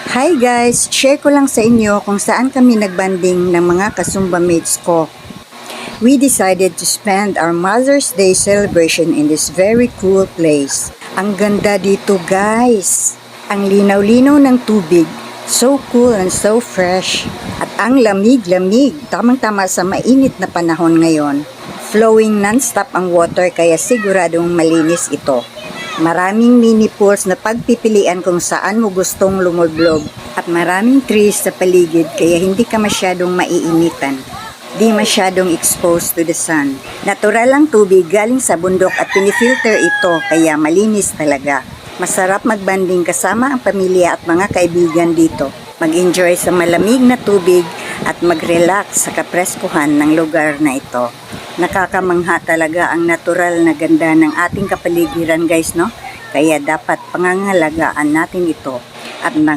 Hi guys! Share ko lang sa inyo kung saan kami nagbanding ng mga kasumba mates ko. We decided to spend our Mother's Day celebration in this very cool place. Ang ganda dito guys! Ang linaw-linaw ng tubig, so cool and so fresh. At ang lamig-lamig, tamang-tama sa mainit na panahon ngayon. Flowing non-stop ang water kaya siguradong malinis ito. Maraming mini pools na pagpipilian kung saan mo gustong lumulblog at maraming trees sa paligid kaya hindi ka masyadong maiinitan. Di masyadong exposed to the sun. Natural ang tubig galing sa bundok at pinifilter ito kaya malinis talaga. Masarap magbanding kasama ang pamilya at mga kaibigan dito. Mag-enjoy sa malamig na tubig at mag-relax sa kapreskuhan ng lugar na ito. Nakakamangha talaga ang natural na ganda ng ating kapaligiran guys, no? Kaya dapat pangangalagaan natin ito at